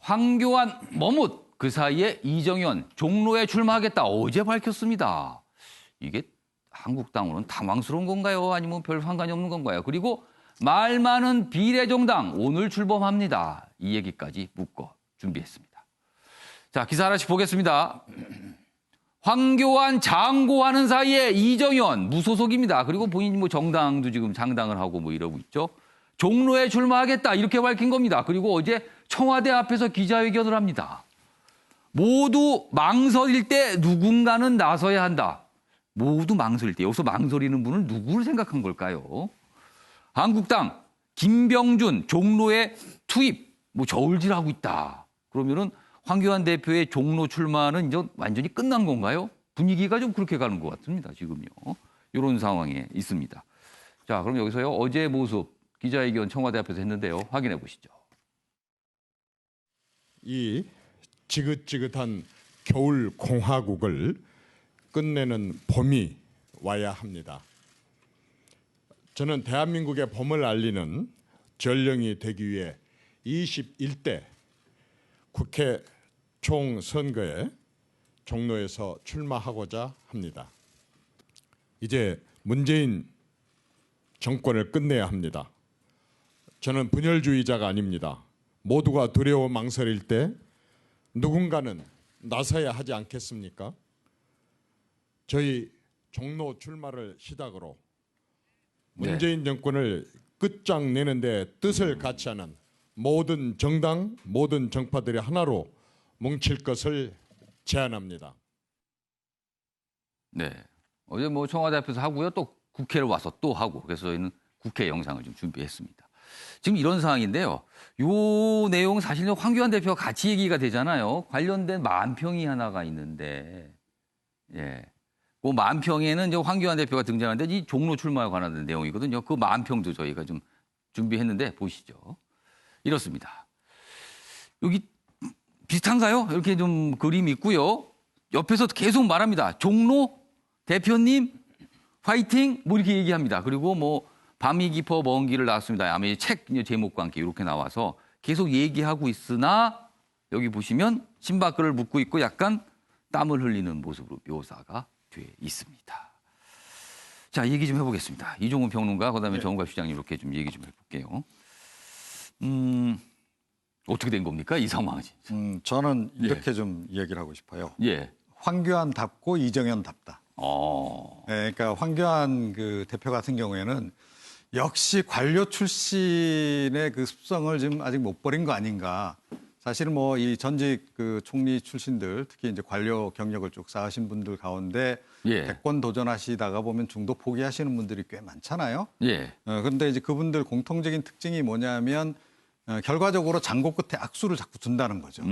황교안 머뭇 그 사이에 이정현 종로에 출마하겠다 어제 밝혔습니다. 이게 한국당으로는 당황스러운 건가요? 아니면 별 상관이 없는 건가요? 그리고 말 많은 비례정당 오늘 출범합니다. 이 얘기까지 묶어 준비했습니다. 자, 기사 하나씩 보겠습니다. 황교안 장고하는 사이에 이정현 무소속입니다. 그리고 본인이 뭐 정당도 지금 장당을 하고 뭐 이러고 있죠. 종로에 출마하겠다 이렇게 밝힌 겁니다. 그리고 어제 청와대 앞에서 기자회견을 합니다. 모두 망설일 때 누군가는 나서야 한다. 모두 망설일 때 여기서 망설이는 분은 누구를 생각한 걸까요? 한국당 김병준 종로에 투입 뭐 저울질하고 있다. 그러면은 황교안 대표의 종로 출마는 이제 완전히 끝난 건가요? 분위기가 좀 그렇게 가는 것 같습니다. 지금요. 이런 상황에 있습니다. 자, 그럼 여기서요. 어제 모습 기자회견 청와대 앞에서 했는데요. 확인해 보시죠. 이 지긋지긋한 겨울 공화국을 끝내는 봄이 와야 합니다. 저는 대한민국의 봄을 알리는 전령이 되기 위해 21대 국회 총선거에 종로에서 출마하고자 합니다. 이제 문재인 정권을 끝내야 합니다. 저는 분열주의자가 아닙니다. 모두가 두려워 망설일 때 누군가는 나서야 하지 않겠습니까? 저희 종로 출마를 시작으로 문재인 정권을 끝장내는 데 뜻을 같이 하는 모든 정당, 모든 정파들이 하나로 뭉칠 것을 제안합니다. 네. 어제 뭐 청와대 앞에서 하고요. 또 국회를 와서 또 하고. 그래서 저희는 국회 영상을 좀 준비했습니다. 지금 이런 상황인데요. 요 내용 사실 황교안 대표가 같이 얘기가 되잖아요. 관련된 만평이 하나가 있는데, 예. 그 만평에는 이제 황교안 대표가 등장하는데 이 종로 출마에 관한 내용이거든요. 그 만평도 저희가 좀 준비했는데 보시죠. 이렇습니다. 여기 비슷한가요? 이렇게 좀 그림이 있고요. 옆에서 계속 말합니다. 종로 대표님 화이팅 뭐 이렇게 얘기합니다. 그리고 뭐 밤이 깊어 먼 길을 나왔습니다. 아마 책 제목과 함께 이렇게 나와서 계속 얘기하고 있으나 여기 보시면 신발끈을 묶고 있고 약간 땀을 흘리는 모습으로 묘사가 돼 있습니다. 자, 얘기 좀 해보겠습니다. 이종훈 평론가, 그다음에 정우갑 시장님 이렇게 좀 얘기 좀 해볼게요. 어떻게 된 겁니까? 이 상황이. 저는 이렇게 좀 얘기를 하고 싶어요. 예. 황교안답고 이정현답다. 네, 그러니까 황교안 그 대표 같은 경우에는 역시 관료 출신의 그 습성을 지금 아직 못 버린 거 아닌가. 사실은 뭐 이 전직 그 총리 출신들, 특히 이제 관료 경력을 쭉 쌓으신 분들 가운데 대권 도전하시다가 보면 중도 포기하시는 분들이 꽤 많잖아요. 그런데 이제 그분들 공통적인 특징이 뭐냐면 결과적으로 장고 끝에 악수를 자꾸 둔다는 거죠.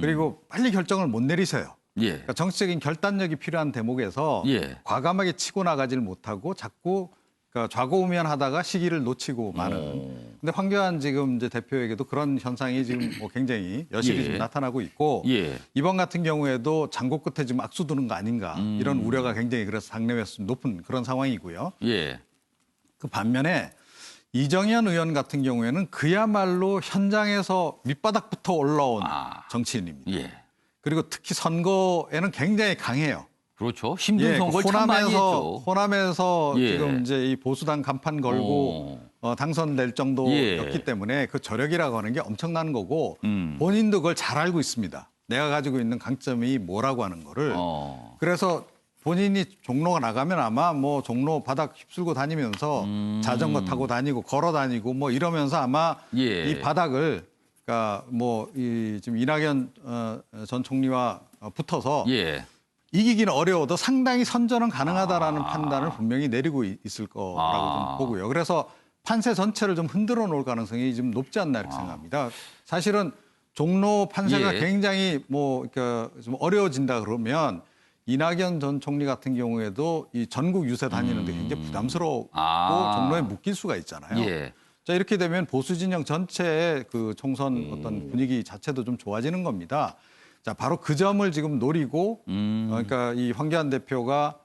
그리고 빨리 결정을 못 내리세요. 그러니까 정치적인 결단력이 필요한 대목에서 과감하게 치고 나가지를 못하고 자꾸 그러니까 좌고우면하다가 시기를 놓치고 마는. 근데 황교안 지금 이제 대표에게도 그런 현상이 지금 뭐 굉장히 여실히 좀 나타나고 있고 이번 같은 경우에도 장고 끝에 지금 악수 두는 거 아닌가 이런 우려가 굉장히 그래서 당내에서 높은 그런 상황이고요. 그 반면에 이정현 의원 같은 경우에는 그야말로 현장에서 밑바닥부터 올라온 정치인입니다. 그리고 특히 선거에는 굉장히 강해요. 그렇죠. 힘든 선거를 참 많이 했죠. 호남에서 지금 이제 이 보수당 간판 걸고 당선될 정도였기 때문에 그 저력이라고 하는 게 엄청난 거고 본인도 그걸 잘 알고 있습니다. 내가 가지고 있는 강점이 뭐라고 하는 거를. 그래서 본인이 종로가 나가면 아마 뭐 종로 바닥 휩쓸고 다니면서 자전거 타고 다니고 걸어 다니고 뭐 이러면서 아마 이 바닥을 그러니까 뭐 이 지금 이낙연 전 총리와 붙어서 이기기는 어려워도 상당히 선전은 가능하다라는 판단을 분명히 내리고 있을 거라고 좀 보고요. 그래서 판세 전체를 좀 흔들어 놓을 가능성이 좀 높지 않나 이렇게 생각합니다. 사실은 종로 판세가 굉장히 뭐 그러니까 좀 어려워진다 그러면 이낙연 전 총리 같은 경우에도 이 전국 유세 다니는데 굉장히 부담스럽고 종로에 묶일 수가 있잖아요. 자, 이렇게 되면 보수 진영 전체의 그 총선 어떤 분위기 자체도 좀 좋아지는 겁니다. 자, 바로 그 점을 지금 노리고 그러니까 이 황교안 대표가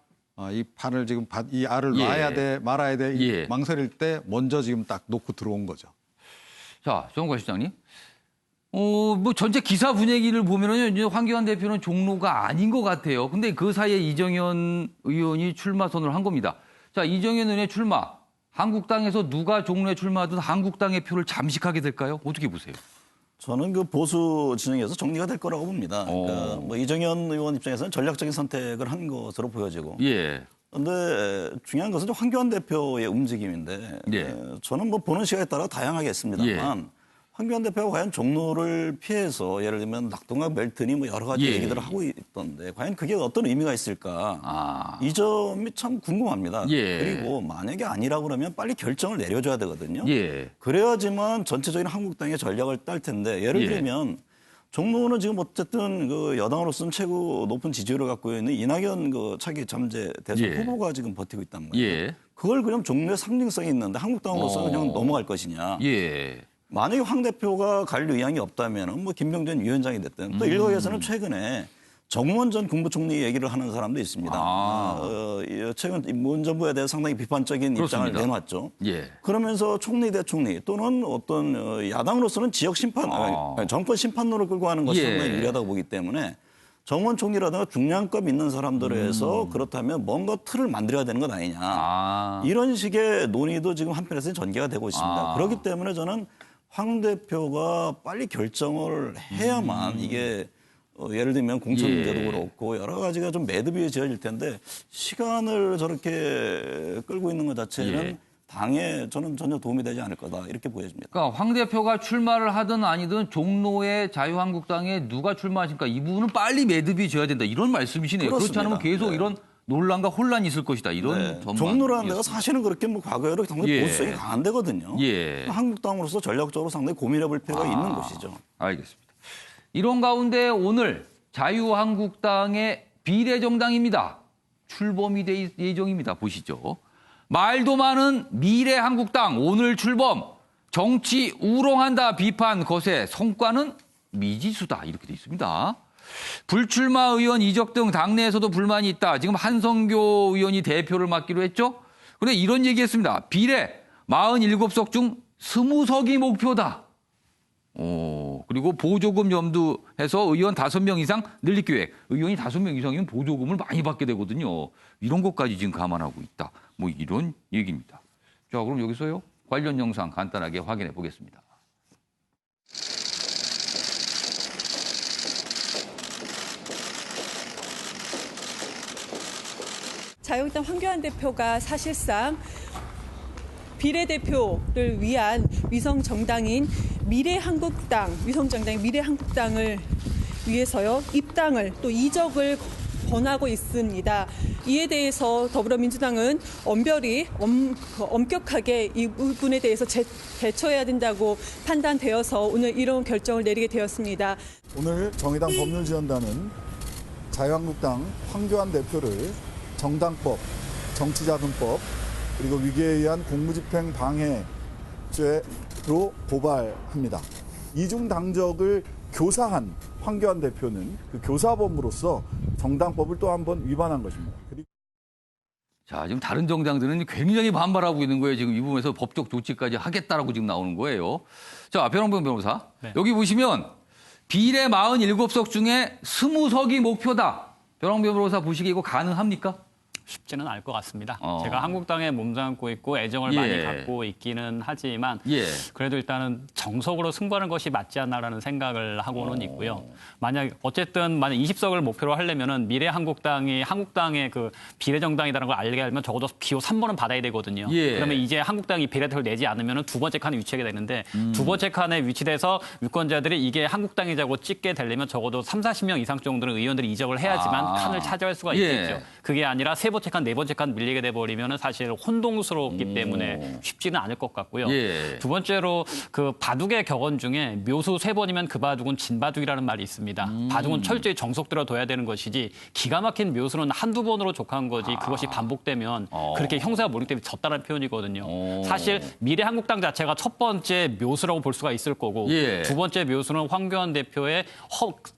이 판을 지금 이 알을 놔야 돼 말아야 돼 망설일 때 먼저 지금 딱 놓고 들어온 거죠. 자, 정우갑 시장님. 뭐 전체 기사 분위기를 보면은요, 이제 황교안 대표는 종로가 아닌 것 같아요. 근데 그 사이에 이정현 의원이 출마 선언을 한 겁니다. 자, 이정현 의원의 출마. 한국당에서 누가 종로에 출마하든 한국당의 표를 잠식하게 될까요? 어떻게 보세요? 저는 그 보수 진영에서 정리가 될 거라고 봅니다. 그러니까 뭐 이정현 의원 입장에서는 전략적인 선택을 한 것으로 보여지고. 예. 그런데 중요한 것은 황교안 대표의 움직임인데 예. 저는 뭐 보는 시각에 따라 다양하겠습니다만 황교안 대표가 과연 종로를 피해서 예를 들면 낙동강 멜트니 뭐 여러 가지 얘기들을 하고 있던데 과연 그게 어떤 의미가 있을까? 이 점이 참 궁금합니다. 그리고 만약에 아니라고 그러면 빨리 결정을 내려줘야 되거든요. 그래야지만 전체적인 한국당의 전략을 딸 텐데 예를 들면 종로는 지금 어쨌든 그 여당으로서는 최고 높은 지지율을 갖고 있는 이낙연 그 차기 잠재 대선 후보가 지금 버티고 있단 말이에요. 그걸 그냥 종로에 상징성이 있는데 한국당으로서는 그냥 넘어갈 것이냐. 만약에 황 대표가 갈 의향이 없다면 뭐 김병준 위원장이 됐든 또 일각에서는 최근에 정의원 전 국무총리 얘기를 하는 사람도 있습니다. 최근 문 정부에 대해 상당히 비판적인 입장을 내놨죠. 그러면서 총리 대 총리 또는 어떤 야당으로서는 지역 심판, 정권 심판론을 끌고 가는 것이 상당히 유리하다고 보기 때문에 정원 총리라든가 중량감 있는 사람들에 해서 그렇다면 뭔가 틀을 만들어야 되는 것 아니냐. 이런 식의 논의도 지금 한편에서는 전개가 되고 있습니다. 그렇기 때문에 저는 황 대표가 빨리 결정을 해야만 이게 예를 들면 공천 문제도 그렇고 여러 가지가 좀 매듭이 지어질 텐데 시간을 저렇게 끌고 있는 것 자체는 당에 저는 전혀 도움이 되지 않을 거다 이렇게 보여집니다. 그러니까 황 대표가 출마를 하든 아니든 종로의 자유한국당에 누가 출마하실까 이 부분은 빨리 매듭이 지어야 된다 이런 말씀이시네요. 그렇습니다. 그렇지 않으면 계속 이런 논란과 혼란이 있을 것이다. 이런 종로라는 데가 사실은 그렇게 뭐 과거에는 상당히 보수성이 강한 데거든요. 한국당으로서 전략적으로 상당히 고민해볼 필요가 있는 곳이죠. 알겠습니다. 이런 가운데 오늘 자유한국당의 비례정당입니다. 출범이 될 예정입니다. 보시죠. 말도 많은 미래한국당 오늘 출범. 정치 우롱한다 비판 거세 성과는 미지수다. 이렇게 돼 있습니다. 불출마 의원 이적 등 당내에서도 불만이 있다. 지금 한성교 의원이 대표를 맡기로 했죠. 그런데 이런 얘기했습니다. 비례 47석 중 20석이 목표다. 그리고 보조금 염두해서 의원 5명 이상 늘릴 계획. 의원이 5명 이상이면 보조금을 많이 받게 되거든요. 이런 것까지 지금 감안하고 있다. 뭐 이런 얘기입니다. 자, 그럼 여기서요. 관련 영상 간단하게 확인해 보겠습니다. 자유한국당 황교안 대표가 사실상 비례대표를 위한 위성 정당인 미래한국당, 위성정당인 미래한국당을 위해서요, 입당을 또 이적을 권하고 있습니다. 이에 대해서 더불어민주당은 엄격하게 이 부분에 대해서 대처해야 된다고 판단되어서 오늘 이런 결정을 내리게 되었습니다. 오늘 정의당 법률지원단은 자유한국당 황교안 대표를 정당법, 정치자금법, 그리고 위계에 의한 공무집행 방해죄로 고발합니다. 이중 당적을 교사한 황교안 대표는 그 교사범으로서 정당법을 또 한 번 위반한 것입니다. 자, 지금 다른 정당들은 굉장히 반발하고 있는 거예요. 지금 이 부분에서 법적 조치까지 하겠다라고 지금 나오는 거예요. 자, 변홍범 변호사. 여기 보시면 비례 47석 중에 20석이 목표다. 변홍범 변호사 보시기에 이거 가능합니까? 쉽지는 않을 것 같습니다. 제가 한국당에 몸담고 있고 애정을 많이 갖고 있기는 하지만 그래도 일단은 정석으로 승부하는 것이 맞지 않나라는 생각을 하고는 있고요. 만약 20석을 목표로 하려면은 미래한국당이 한국당의 그 비례정당이라는 걸 알게 하려면 적어도 기호 3번은 받아야 되거든요. 그러면 이제 한국당이 비례대표를 내지 않으면은 두 번째 칸에 위치하게 되는데 두 번째 칸에 위치돼서 유권자들이 이게 한국당이자고 찍게 되려면 적어도 30-40명 이상 정도는 의원들이 이적을 해야지만 칸을 차지할 수가 있겠죠. 그게 아니라 세 번째 칸, 네 번째 칸 밀리게 돼버리면 사실 혼동스럽기 때문에 쉽지는 않을 것 같고요. 두 번째로 그 바둑의 격언 중에 묘수 3번이면 그 바둑은 진바둑이라는 말이 있습니다. 바둑은 철저히 정석대로 둬야 되는 것이지 기가 막힌 묘수는 한두 번으로 족한 거지 그것이 반복되면 그렇게 형사가 몰입되면 졌다는 표현이거든요. 사실 미래한국당 자체가 첫 번째 묘수라고 볼 수가 있을 거고 두 번째 묘수는 황교안 대표의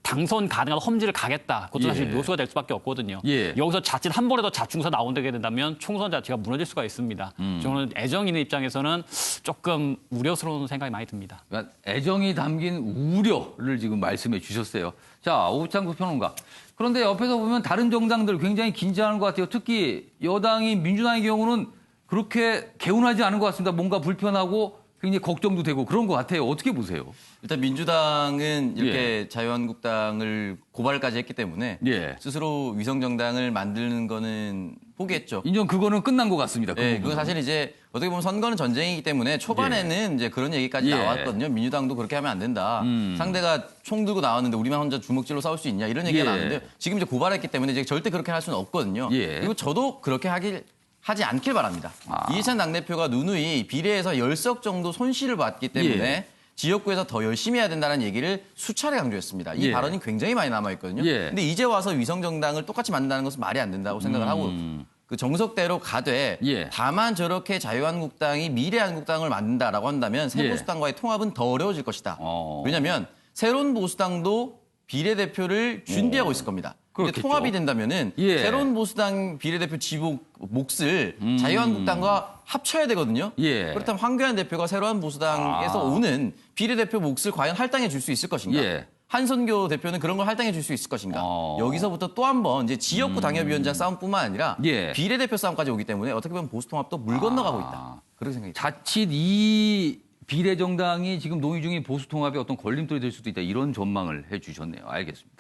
당선 가능한 험지를 가겠다. 그것도 사실 묘수가 될 수밖에 없거든요. 여기서 자칫 한 번에 더 중서 나온다게 된다면 총선 자체가 무너질 수가 있습니다. 저는 애정 있는 입장에서는 조금 우려스러운 생각이 많이 듭니다. 그러니까 애정이 담긴 우려를 지금 말씀해 주셨어요. 자, 오창국 평론가. 그런데 옆에서 보면 다른 정당들 굉장히 긴장하는 것 같아요. 특히 여당인 민주당의 경우는 그렇게 개운하지 않은 것 같습니다. 뭔가 불편하고 굉장히 걱정도 되고 그런 것 같아요. 어떻게 보세요? 일단 민주당은 이렇게 자유한국당을 고발까지 했기 때문에 스스로 위성정당을 만드는 거는 포기했죠. 인정 그거는 끝난 것 같습니다. 네, 그건 사실 이제 어떻게 보면 선거는 전쟁이기 때문에 초반에는 이제 그런 얘기까지 나왔거든요. 민주당도 그렇게 하면 안 된다. 상대가 총 들고 나왔는데 우리만 혼자 주먹질로 싸울 수 있냐 이런 얘기가 나왔는데 지금 이제 고발했기 때문에 이제 절대 그렇게 할 수는 없거든요. 그리고 저도 그렇게 하지 않길 바랍니다. 이해찬 당대표가 누누이 비례에서 10석 정도 손실을 봤기 때문에 지역구에서 더 열심히 해야 된다는 얘기를 수차례 강조했습니다. 이 발언이 굉장히 많이 남아있거든요. 근데 이제 와서 위성정당을 똑같이 만든다는 것은 말이 안 된다고 생각을 하고 그 정석대로 가되 다만 저렇게 자유한국당이 미래한국당을 만든다라고 한다면 새보수당과의 통합은 더 어려워질 것이다. 왜냐하면 새로운 보수당도 비례대표를 준비하고 있을 겁니다. 근데 통합이 된다면은 새로운 보수당 비례대표 지목 몫을 자유한국당과 합쳐야 되거든요. 그렇다면 황교안 대표가 새로운 보수당에서 오는 비례대표 몫을 과연 할당해 줄 수 있을 것인가? 한선교 대표는 그런 걸 할당해 줄 수 있을 것인가? 여기서부터 또 한 번 이제 지역구 당협위원장 싸움뿐만 아니라 비례대표 싸움까지 오기 때문에 어떻게 보면 보수통합도 물 건너가고 있다. 그렇게 생각합니다. 자칫 이 비례정당이 지금 논의 중인 보수통합의 어떤 걸림돌이 될 수도 있다. 이런 전망을 해 주셨네요. 알겠습니다.